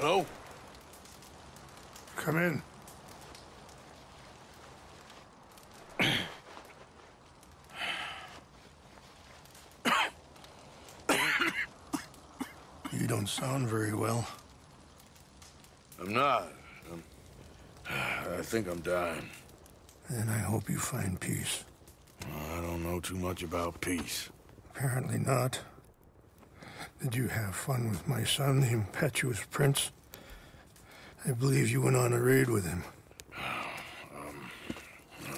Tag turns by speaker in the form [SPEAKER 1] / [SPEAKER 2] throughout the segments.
[SPEAKER 1] Hello?
[SPEAKER 2] Come in. You don't sound very well.
[SPEAKER 1] I'm not. I think I'm dying.
[SPEAKER 2] Then I hope you find peace.
[SPEAKER 1] I don't know too much about peace.
[SPEAKER 2] Apparently not. Did you have fun with my son, the impetuous prince? I believe you went on a raid with him.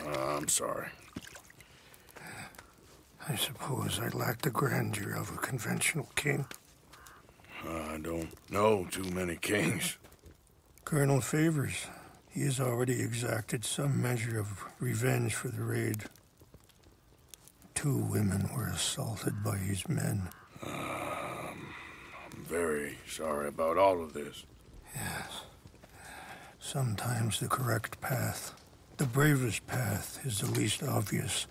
[SPEAKER 1] I'm sorry.
[SPEAKER 2] I suppose I lacked the grandeur of a conventional king.
[SPEAKER 1] I don't know too many kings.
[SPEAKER 2] Colonel Favors, he has already exacted some measure of revenge for the raid. 2 women were assaulted by his men.
[SPEAKER 1] I'm very sorry about all of this.
[SPEAKER 2] Yes. Sometimes the correct path, the bravest path, is the least obvious,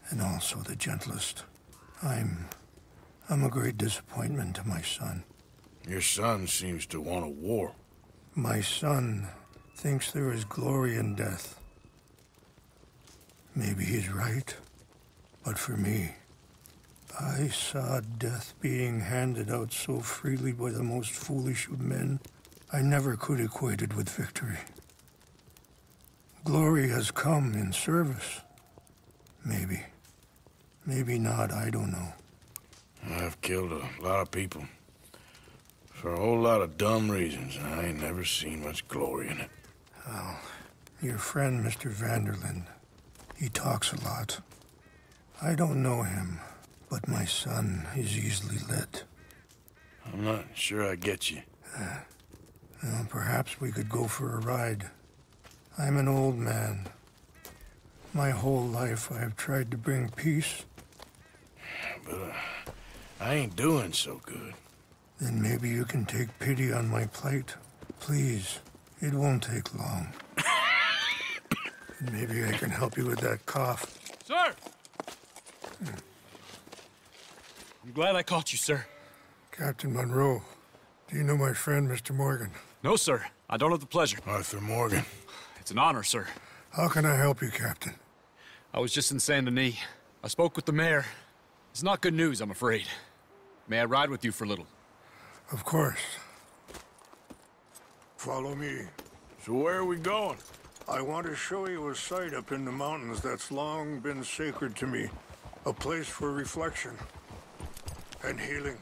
[SPEAKER 2] and also the gentlest. I'm a great disappointment to my son.
[SPEAKER 1] Your son seems to want a war.
[SPEAKER 2] My son thinks there is glory in death. Maybe he's right, but for me, I saw death being handed out so freely by the most foolish of men, I never could equate it with victory. Glory has come in service. Maybe. Maybe not, I don't know.
[SPEAKER 1] I've killed a lot of people. For a whole lot of dumb reasons, and I ain't never seen much glory in it.
[SPEAKER 2] Well, your friend, Mr. Vanderlyn, he talks a lot. I don't know him, but my son is easily led.
[SPEAKER 1] I'm not sure I get you.
[SPEAKER 2] Well, perhaps we could go for a ride. I'm an old man. My whole life I have tried to bring peace.
[SPEAKER 1] But I ain't doing so good.
[SPEAKER 2] Then maybe you can take pity on my plight. Please, it won't take long. Maybe I can help you with that cough.
[SPEAKER 3] Sir! I'm glad I caught you, sir.
[SPEAKER 2] Captain Monroe, do you know my friend, Mr. Morgan?
[SPEAKER 3] No, sir. I don't have the pleasure.
[SPEAKER 1] Arthur Morgan.
[SPEAKER 3] It's an honor, sir.
[SPEAKER 2] How can I help you, Captain?
[SPEAKER 3] I was just in Saint Denis. I spoke with the mayor. It's not good news, I'm afraid. May I ride with you for a little?
[SPEAKER 2] Of course. Follow me.
[SPEAKER 1] So where are we going?
[SPEAKER 2] I want to show you a site up in the mountains that's long been sacred to me. A place for reflection and healing.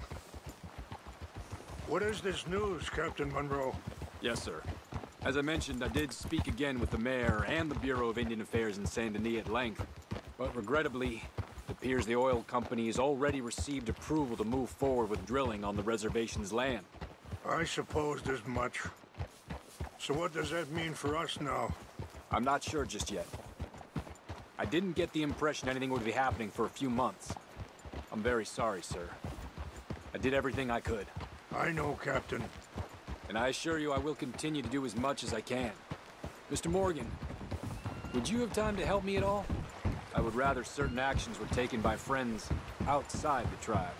[SPEAKER 2] What is this news, Captain Monroe?
[SPEAKER 4] Yes, sir. As I mentioned, I did speak again with the mayor and the Bureau of Indian Affairs in Saint Denis at length. But regrettably, it appears the oil company has already received approval to move forward with drilling on the reservation's land.
[SPEAKER 2] I supposed as much. So what does that mean for us now?
[SPEAKER 4] I'm not sure just yet. I didn't get the impression anything would be happening for a few months. I'm very sorry, sir. I did everything I could.
[SPEAKER 2] I know, Captain.
[SPEAKER 4] And I assure you I will continue to do as much as I can. Mr. Morgan, would you have time to help me at all? I would rather certain actions were taken by friends outside the tribe.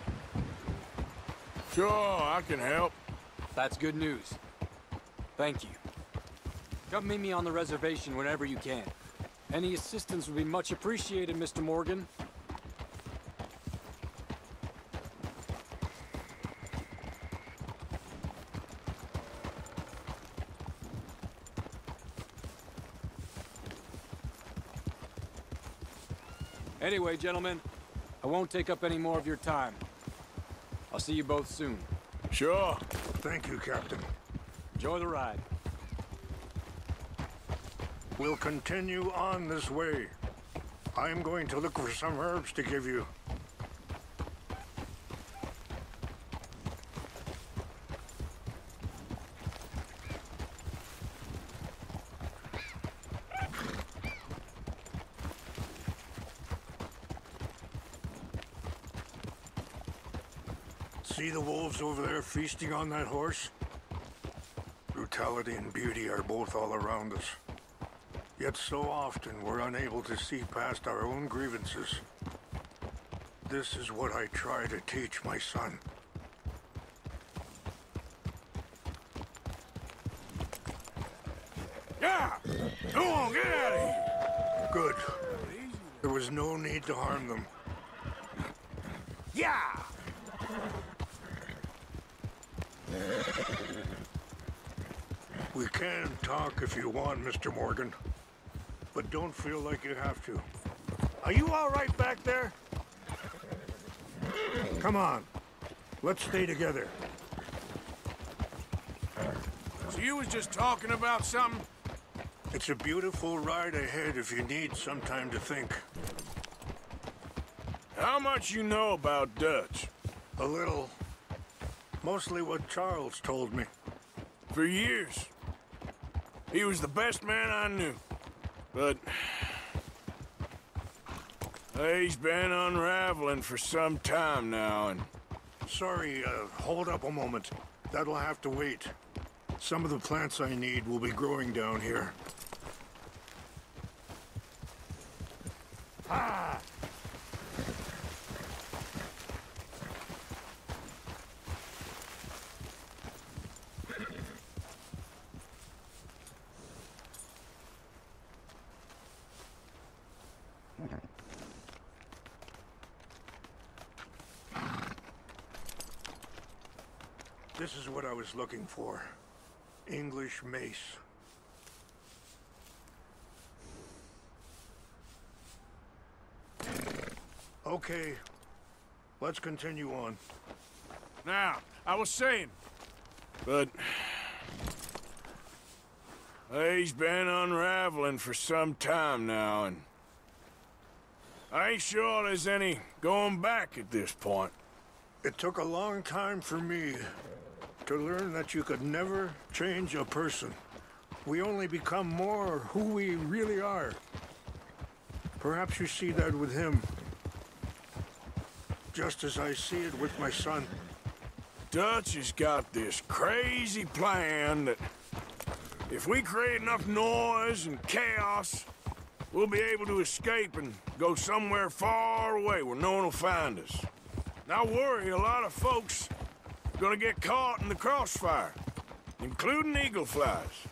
[SPEAKER 1] Sure, I can help.
[SPEAKER 4] That's good news. Thank you. Come meet me on the reservation whenever you can. Any assistance would be much appreciated, Mr. Morgan. Anyway, gentlemen, I won't take up any more of your time. I'll see you both soon.
[SPEAKER 1] Sure.
[SPEAKER 2] Thank you, Captain.
[SPEAKER 4] Enjoy the ride.
[SPEAKER 2] We'll continue on this way. I'm going to look for some herbs to give you. See the wolves over there feasting on that horse? Brutality and beauty are both all around us. Yet so often we're unable to see past our own grievances. This is what I try to teach my son.
[SPEAKER 1] Yeah! Go on, get out of here!
[SPEAKER 2] Good. There was no need to harm them.
[SPEAKER 1] Yeah!
[SPEAKER 2] We can talk if you want, Mr. Morgan. But don't feel like you have to. Are you all right back there? Come on. Let's stay together.
[SPEAKER 1] So you was just talking about something?
[SPEAKER 2] It's a beautiful ride ahead if you need some time to think.
[SPEAKER 1] How much you know about Dutch?
[SPEAKER 2] A little. Mostly what Charles told me.
[SPEAKER 1] For years. He was the best man I knew. But... he's been unraveling for some time now, and...
[SPEAKER 2] Sorry, hold up a moment. That'll have to wait. Some of the plants I need will be growing down here. Ah! This is what I was looking for. English mace. Okay, let's continue on.
[SPEAKER 1] Now, I was saying... But... he's been unraveling for some time now, and... I ain't sure there's any going back at this point.
[SPEAKER 2] It took a long time for me to learn that you could never change a person. We only become more who we really are. Perhaps you see that with him. Just as I see it with my son.
[SPEAKER 1] Dutch has got this crazy plan that if we create enough noise and chaos, we'll be able to escape and go somewhere far away where no one will find us. And I worry a lot of folks are gonna get caught in the crossfire, including eagle flies.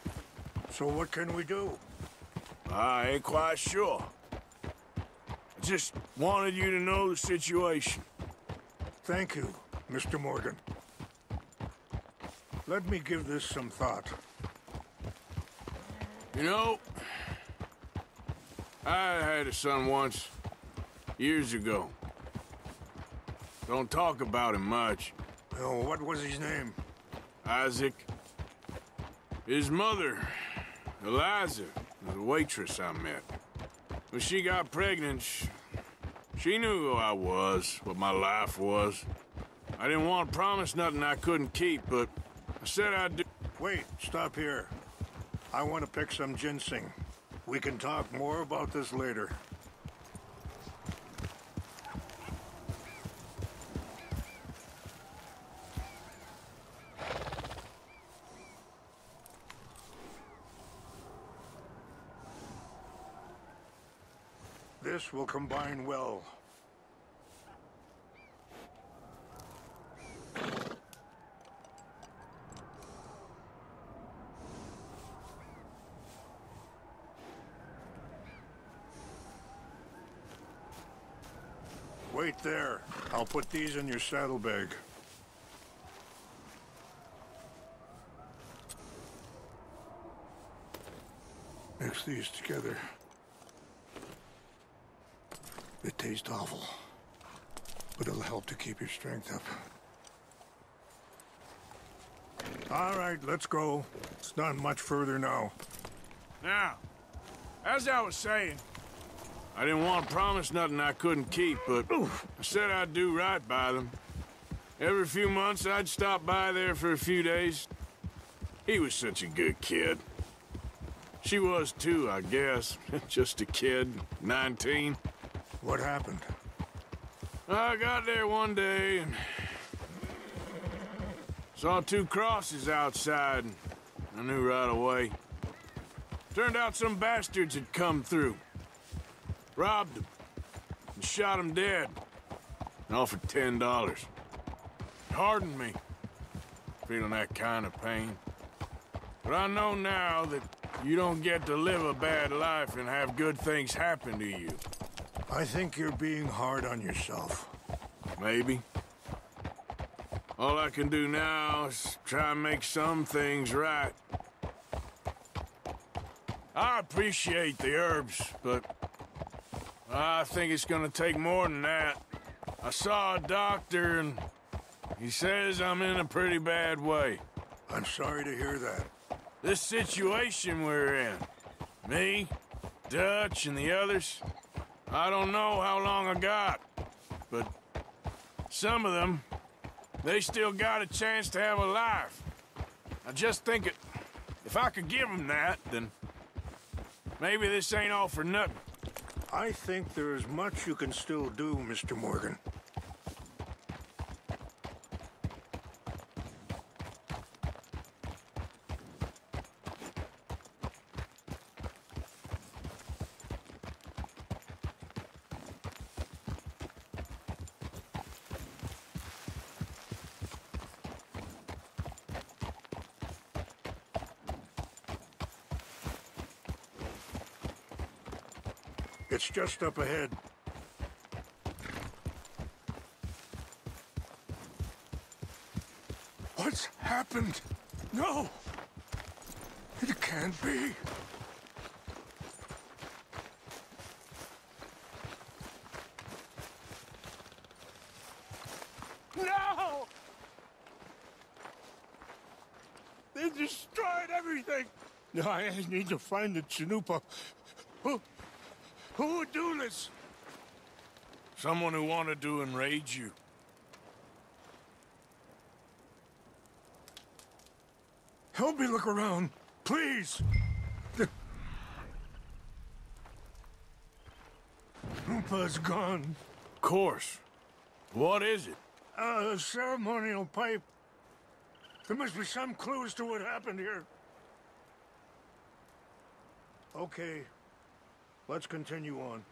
[SPEAKER 2] So what can we do?
[SPEAKER 1] I ain't quite sure. I just wanted you to know the situation.
[SPEAKER 2] Thank you, Mr. Morgan. Let me give this some thought.
[SPEAKER 1] You know, I had a son once, years ago. Don't talk about him much.
[SPEAKER 2] Oh, what was his name?
[SPEAKER 1] Isaac. His mother, Eliza, was a waitress I met. When she got pregnant, she knew who I was, what my life was. I didn't want to promise nothing I couldn't keep, but I said I'd do.
[SPEAKER 2] Wait, stop here. I want to pick some ginseng. We can talk more about this later. This will combine well. Wait there. I'll put these in your saddlebag. Mix these together. It tastes awful, but it'll help to keep your strength up. All right, let's go. It's not much further now.
[SPEAKER 1] Now, as I was saying, I didn't want to promise nothing I couldn't keep, but I said I'd do right by them. Every few months, I'd stop by there for a few days. He was such a good kid. She was too, I guess. Just a kid, 19.
[SPEAKER 2] What happened?
[SPEAKER 1] I got there one day and saw two crosses outside, and I knew right away. Turned out some bastards had come through, robbed them, and shot them dead, and offered $10. It hardened me, feeling that kind of pain. But I know now that you don't get to live a bad life and have good things happen to you.
[SPEAKER 2] I think you're being hard on yourself.
[SPEAKER 1] Maybe. All I can do now is try and make some things right. I appreciate the herbs, but I think it's gonna take more than that. I saw a doctor and he says I'm in a pretty bad way.
[SPEAKER 2] I'm sorry to hear that.
[SPEAKER 1] This situation we're in, me, Dutch, and the others, I don't know how long I got, but some of them, they still got a chance to have a life. I just think if I could give them that, then maybe this ain't all for nothing.
[SPEAKER 2] I think there is much you can still do, Mr. Morgan. It's just up ahead. What's happened? No! It can't be. No! They destroyed everything! No, I need to find the Chanupa. Who would do this?
[SPEAKER 1] Someone who wanted to enrage you.
[SPEAKER 2] Help me look around, please. The Chanupa's gone.
[SPEAKER 1] Of course. What is it?
[SPEAKER 2] A ceremonial pipe. There must be some clues to what happened here. Okay. Let's continue on.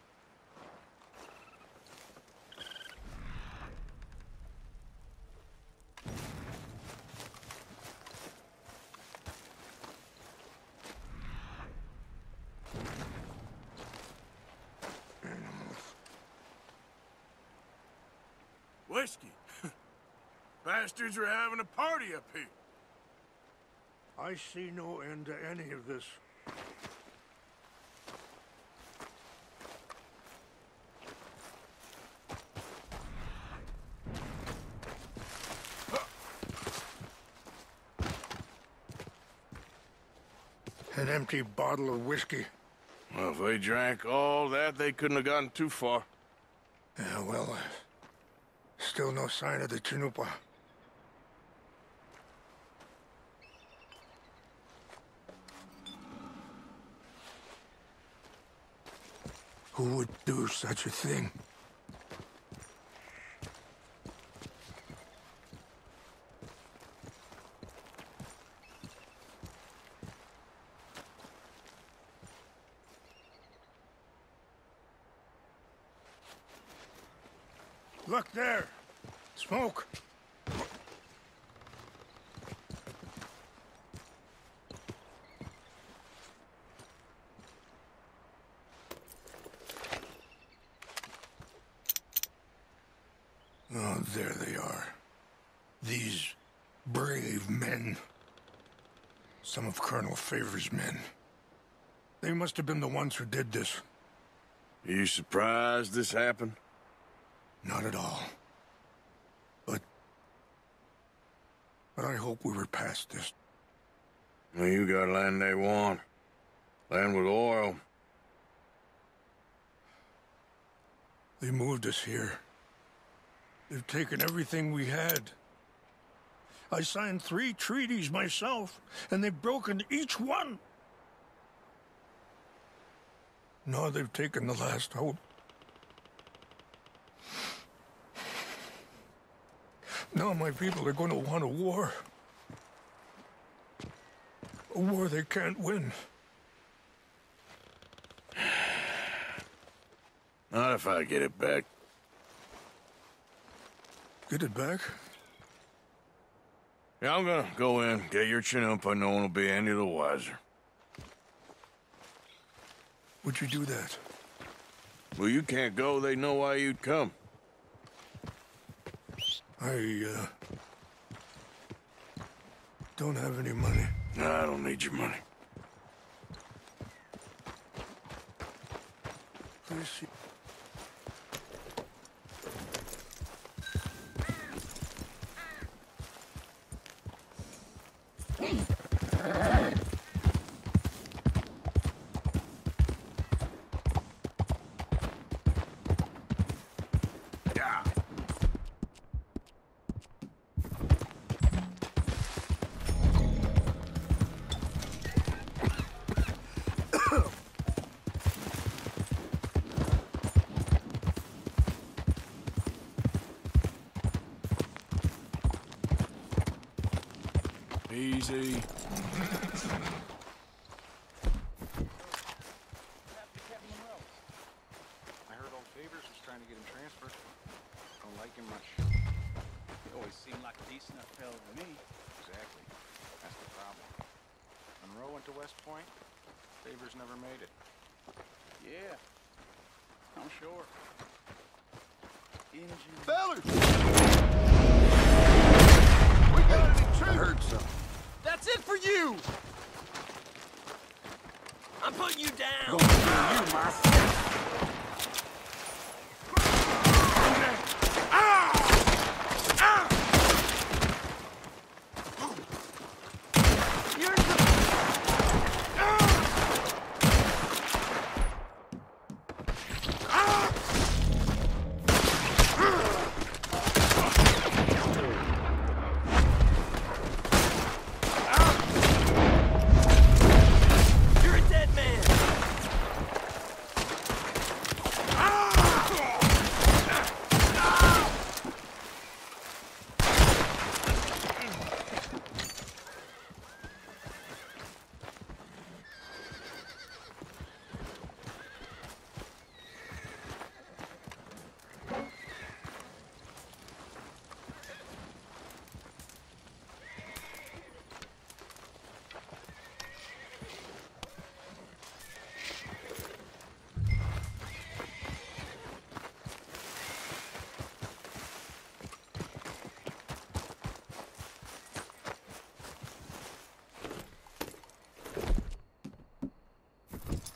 [SPEAKER 1] Whiskey. Bastards are having a party up here.
[SPEAKER 2] I see no end to any of this. An empty bottle of whiskey.
[SPEAKER 1] Well, if they drank all that, they couldn't have gotten too far.
[SPEAKER 2] Yeah, well, still no sign of the Chanupa. Who would do such a thing? Look there! Smoke! Oh, there they are. These brave men. Some of Colonel Favor's men. They must have been the ones who did this.
[SPEAKER 1] Are you surprised this happened?
[SPEAKER 2] Not at all. But I hope we were past this.
[SPEAKER 1] Well, you got land they want. Land with oil.
[SPEAKER 2] They moved us here. They've taken everything we had. I signed 3 treaties myself, and they've broken each one. Now they've taken the last hope. Now my people are going to want a war. A war they can't win.
[SPEAKER 1] Not if I get it back.
[SPEAKER 2] Get it back?
[SPEAKER 1] Yeah, I'm gonna go in, get your Chanupa, no one will be any the wiser.
[SPEAKER 2] would you do that?
[SPEAKER 1] Well, you can't go. They know why you'd come.
[SPEAKER 2] I, don't have any money.
[SPEAKER 1] No, I don't need your money.
[SPEAKER 2] Please see.
[SPEAKER 1] Yeah. Easy.
[SPEAKER 5] I heard old Favors was trying to get him transferred. Don't like him much.
[SPEAKER 6] He always seemed like a decent enough fellow to me.
[SPEAKER 5] Exactly. That's the problem. Monroe went to West Point. Favors never made it.
[SPEAKER 6] Yeah, I'm sure. Engine.
[SPEAKER 5] Fellers!
[SPEAKER 6] We got an intruder!
[SPEAKER 5] I heard something.
[SPEAKER 6] That's it for you! I'm putting you down!
[SPEAKER 5] Gonna kill you, my friend.
[SPEAKER 6] You're the... You're a dead man!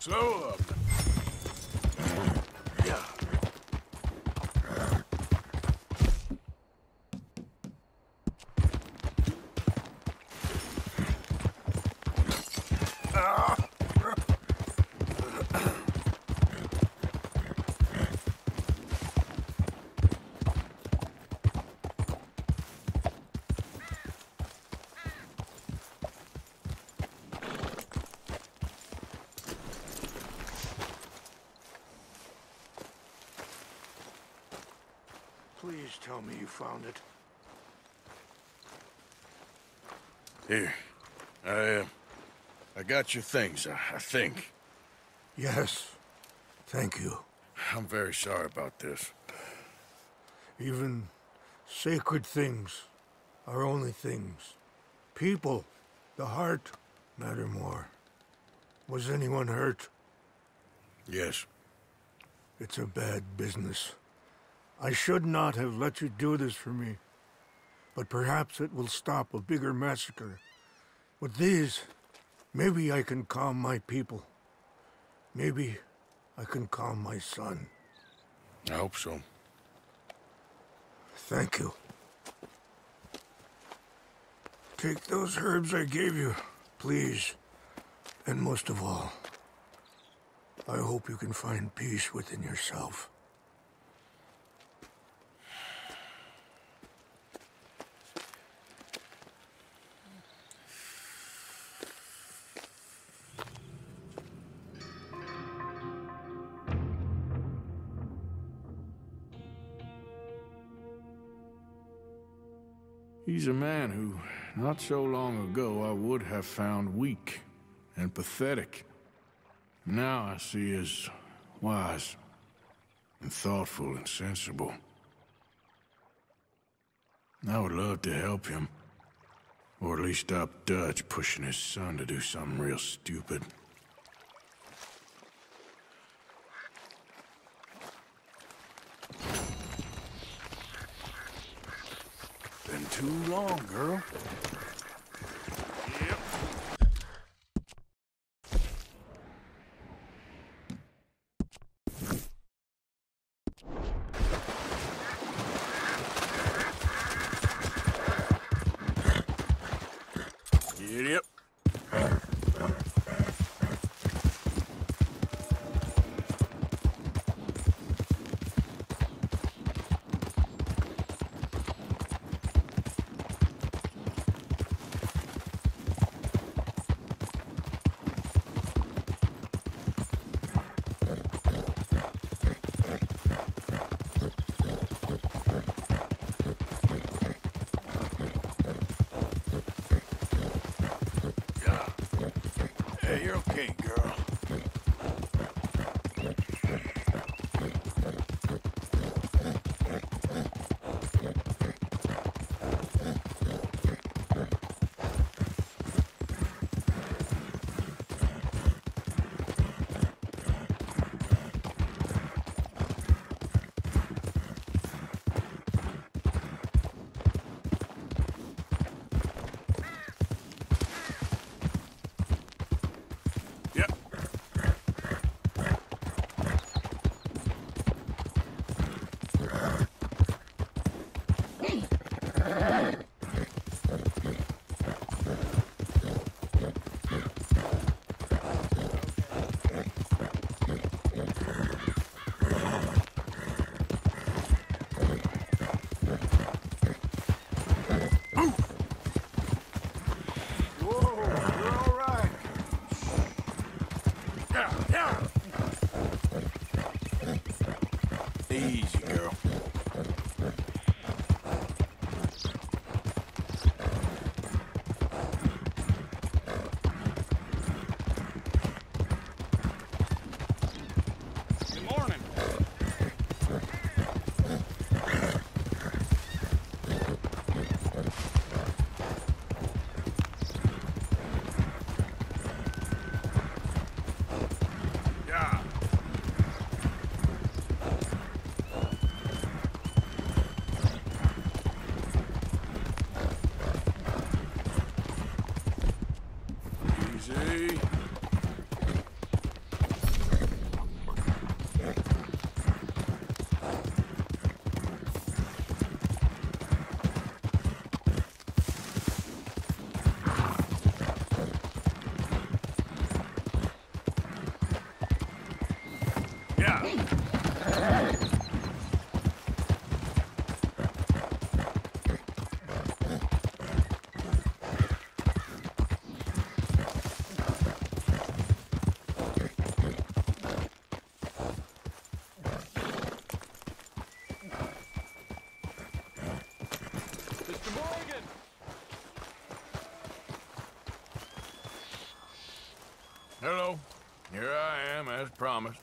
[SPEAKER 1] Slow up. Yeah.
[SPEAKER 2] Please tell me you found it.
[SPEAKER 1] Here. I got your things, I think.
[SPEAKER 2] Yes. Thank you.
[SPEAKER 1] I'm very sorry about this.
[SPEAKER 2] Even sacred things are only things. People, the heart, matter more. Was anyone hurt?
[SPEAKER 1] Yes.
[SPEAKER 2] It's a bad business. I should not have let you do this for me. But perhaps it will stop a bigger massacre. With these, maybe I can calm my people. Maybe I can calm my son.
[SPEAKER 1] I hope so.
[SPEAKER 2] Thank you. Take those herbs I gave you, please. And most of all, I hope you can find peace within yourself.
[SPEAKER 1] He's a man who, not so long ago, I would have found weak and pathetic. Now I see as wise and thoughtful and sensible. I would love to help him. Or at least stop Dutch pushing his son to do something real stupid. too long, girl. Yep. Yep. Hey, you're okay, girl. Yep. Whoa, you're all right. Yeah. Easy, girl.
[SPEAKER 6] Good morning.
[SPEAKER 1] Yeah. Easy. Yeah.
[SPEAKER 4] Mr. Morgan!
[SPEAKER 1] Hello. Here I am, as promised.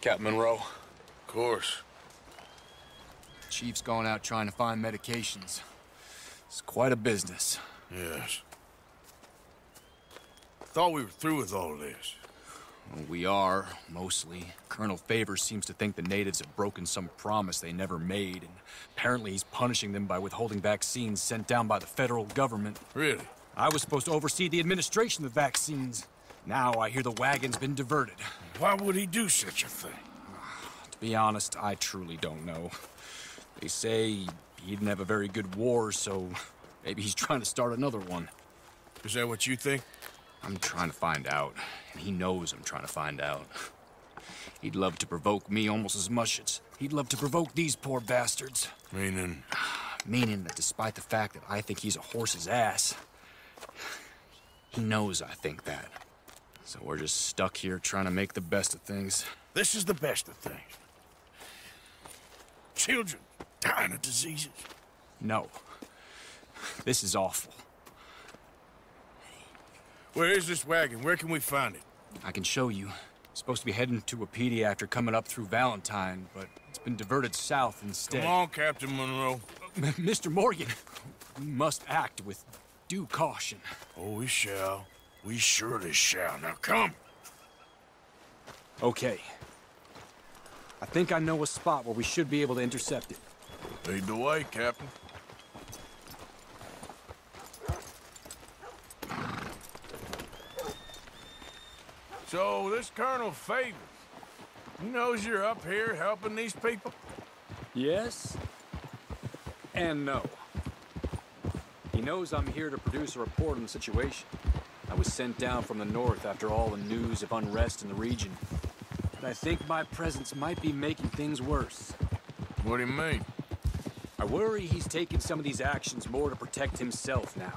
[SPEAKER 3] Captain Monroe,
[SPEAKER 1] Of course.
[SPEAKER 3] Chief's going out trying to find medications. It's quite a business.
[SPEAKER 1] Yes. Thought we were through with all this.
[SPEAKER 3] Well, we are, mostly. Colonel Favors seems to think the natives have broken some promise they never made, and apparently he's punishing them by withholding vaccines sent down by the federal government.
[SPEAKER 1] Really?
[SPEAKER 3] I was supposed to oversee the administration of the vaccines. Now I hear the wagon's been diverted.
[SPEAKER 1] Why would he do such a thing?
[SPEAKER 3] To be honest, I truly don't know. They say he didn't have a very good war, so maybe he's trying to start another one.
[SPEAKER 1] Is that what you think?
[SPEAKER 3] I'm trying to find out, and he knows I'm trying to find out. He'd love to provoke me almost as much as he'd love to provoke these poor bastards.
[SPEAKER 1] Meaning?
[SPEAKER 3] Meaning that despite the fact that I think he's a horse's ass, he knows I think that. So we're just stuck here trying to make the best of things.
[SPEAKER 1] This is the best of things. Children dying of diseases.
[SPEAKER 3] No. This is awful.
[SPEAKER 1] Where is this wagon? Where can we find it?
[SPEAKER 3] I can show you. Supposed to be heading to Wapiti after coming up through Valentine, but it's been diverted south instead.
[SPEAKER 1] Come on, Captain Monroe.
[SPEAKER 3] Mr. Morgan, we must act with due caution.
[SPEAKER 1] Oh, we shall. We surely shall. Now come.
[SPEAKER 3] Okay,
[SPEAKER 4] I think I know a spot where we should be able to intercept it.
[SPEAKER 1] Lead the way, Captain. So, this Colonel Favors, he knows you're up here helping these people?
[SPEAKER 4] Yes and no. He knows I'm here to produce a report on the situation. I was sent down from the north after all the news of unrest in the region. But I think my presence might be making things worse.
[SPEAKER 1] What do you mean?
[SPEAKER 4] I worry he's taking some of these actions more to protect himself now.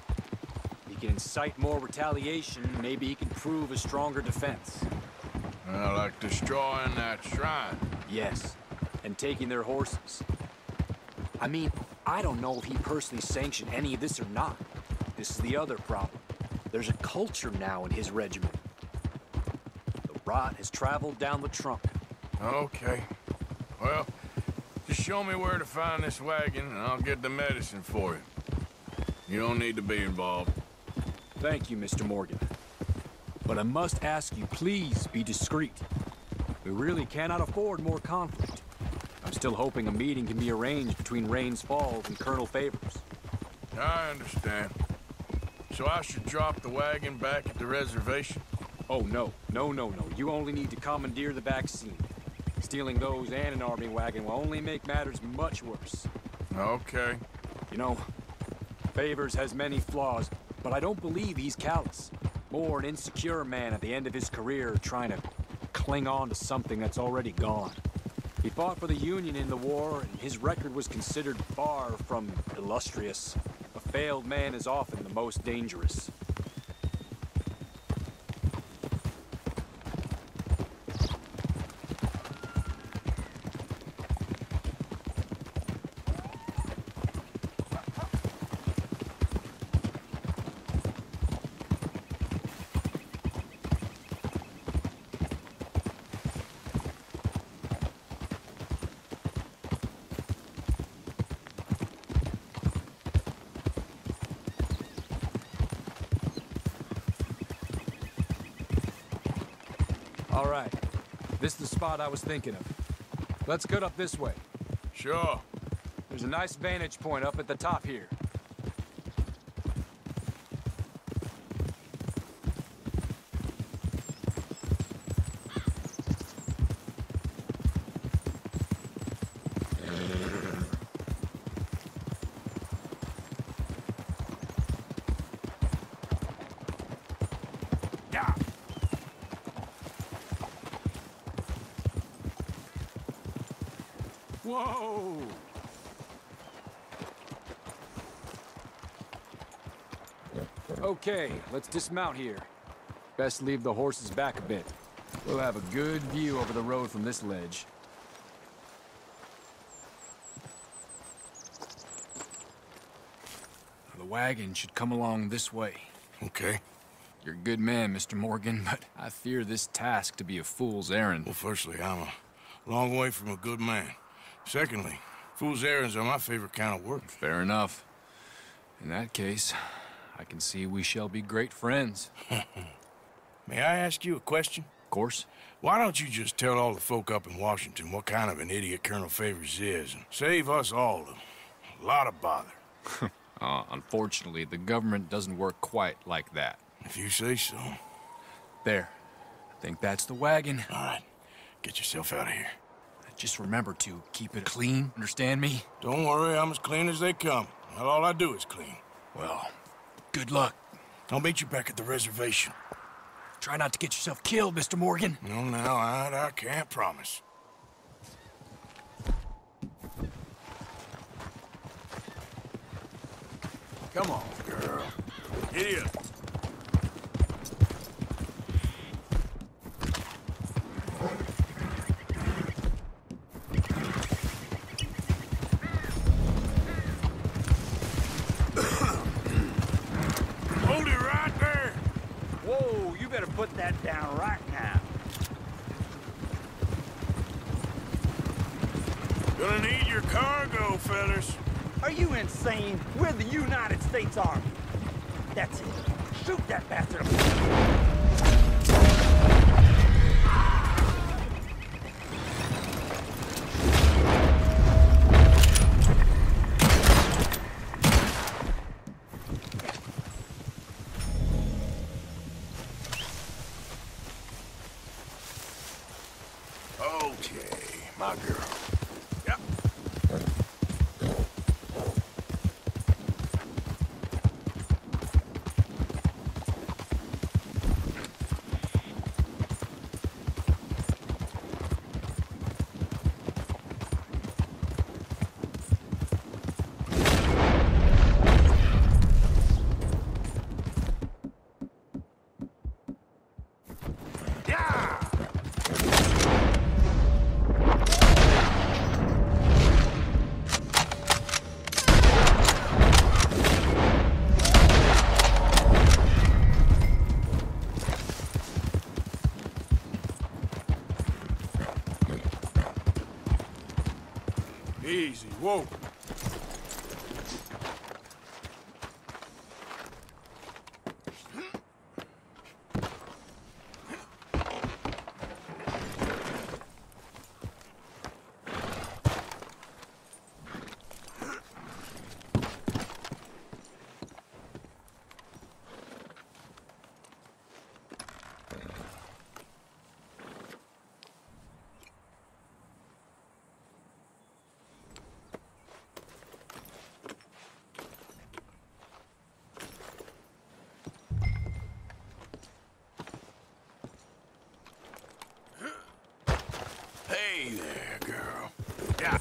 [SPEAKER 4] He can incite more retaliation, maybe he can prove a stronger defense.
[SPEAKER 1] Like destroying that shrine.
[SPEAKER 4] Yes, and taking their horses. I mean, I don't know if he personally sanctioned any of this or not. This is the other problem. There's a culture now in his regiment. The rot has traveled down the trunk.
[SPEAKER 1] Okay. Well, just show me where to find this wagon, and I'll get the medicine for you. You don't need to be involved.
[SPEAKER 4] Thank you, Mr. Morgan. But I must ask you, please be discreet. We really cannot afford more conflict. I'm still hoping a meeting can be arranged between Rains Falls and Colonel Favors.
[SPEAKER 1] I understand. So I should drop the wagon back at the reservation?
[SPEAKER 4] Oh, no. No. You only need to commandeer the vaccine. Stealing those and an army wagon will only make matters much worse.
[SPEAKER 1] Okay.
[SPEAKER 4] You know, Favors has many flaws, but I don't believe he's callous. More an insecure man at the end of his career trying to cling on to something that's already gone. He fought for the Union in the war, and his record was considered far from illustrious. A failed man is often the most dangerous. All right. This is the spot I was thinking of. Let's get up this way.
[SPEAKER 1] Sure.
[SPEAKER 4] There's a nice vantage point up at the top here. Whoa! Okay, let's dismount here. Best leave the horses back a bit. We'll have a good view over the road from this ledge. The wagon should come along this way.
[SPEAKER 1] Okay.
[SPEAKER 3] You're a good man, Mr. Morgan, but I fear this task to be a fool's errand.
[SPEAKER 1] Well, firstly, I'm a long way from a good man. Secondly, fool's errands are my favorite kind of work.
[SPEAKER 3] Fair enough. In that case, I can see we shall be great friends.
[SPEAKER 1] May I ask you a question?
[SPEAKER 3] Of course.
[SPEAKER 1] Why don't you just tell all the folk up in Washington what kind of an idiot Colonel Favors is and save us all a lot of bother?
[SPEAKER 3] Unfortunately, the government doesn't work quite like that.
[SPEAKER 1] If you say so.
[SPEAKER 3] There. I think that's the wagon.
[SPEAKER 1] All right. Get yourself out of here.
[SPEAKER 3] Just remember to keep it clean, understand me?
[SPEAKER 1] Don't worry, I'm as clean as they come. Well, all I do is clean.
[SPEAKER 3] Well, good luck.
[SPEAKER 1] I'll meet you back at the reservation.
[SPEAKER 3] Try not to get yourself killed, Mr. Morgan.
[SPEAKER 1] No, now, I can't promise. Come on, girl. Giddy up. Hold it right there.
[SPEAKER 6] Whoa, you better put that down right now.
[SPEAKER 1] Gonna need your cargo, fellas.
[SPEAKER 6] Are you insane? We're the United States Army. That's it. Shoot that bastard.
[SPEAKER 1] Easy, whoa. Hey there, girl. Yeah.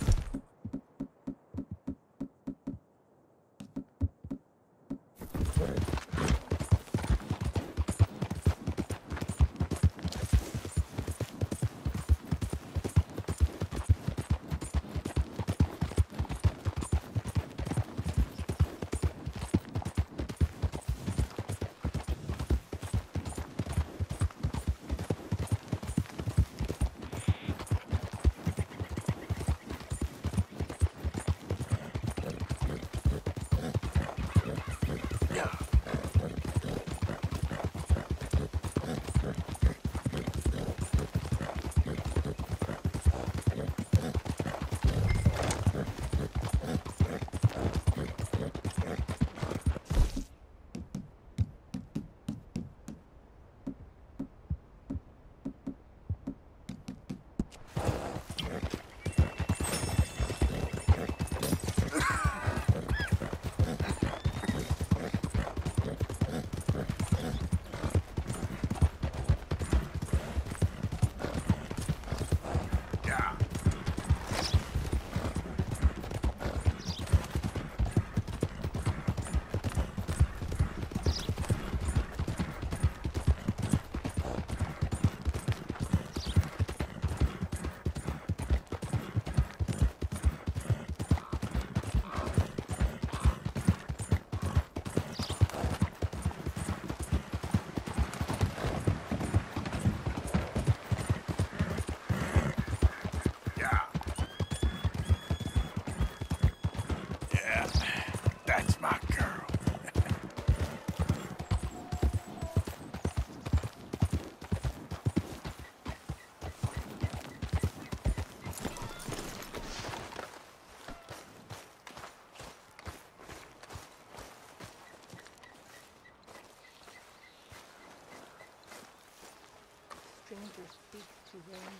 [SPEAKER 1] That's my girl.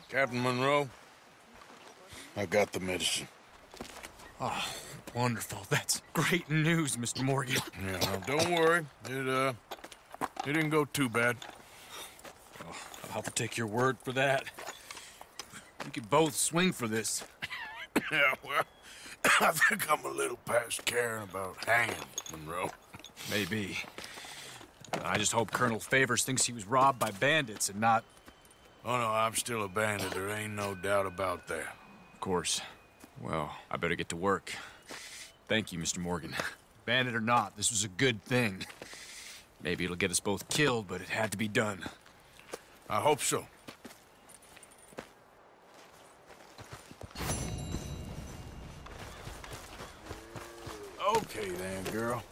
[SPEAKER 1] Captain Monroe, I got the medicine.
[SPEAKER 3] Oh, wonderful. That's great news, Mr. Morgan.
[SPEAKER 1] Yeah, well, don't worry. It didn't go too bad.
[SPEAKER 3] Oh, I'll have to take your word for that. We could both swing for this.
[SPEAKER 1] Yeah, well, I think I'm a little past caring about hanging, Monroe.
[SPEAKER 3] Maybe. I just hope Colonel Favors thinks he was robbed by bandits and not...
[SPEAKER 1] Oh, no, I'm still a bandit. There ain't no doubt about that.
[SPEAKER 3] Of course. Well, I better get to work. Thank you, Mr. Morgan. Bandit or not, this was a good thing. Maybe it'll get us both killed, but it had to be done.
[SPEAKER 1] I hope so. Okay then, girl.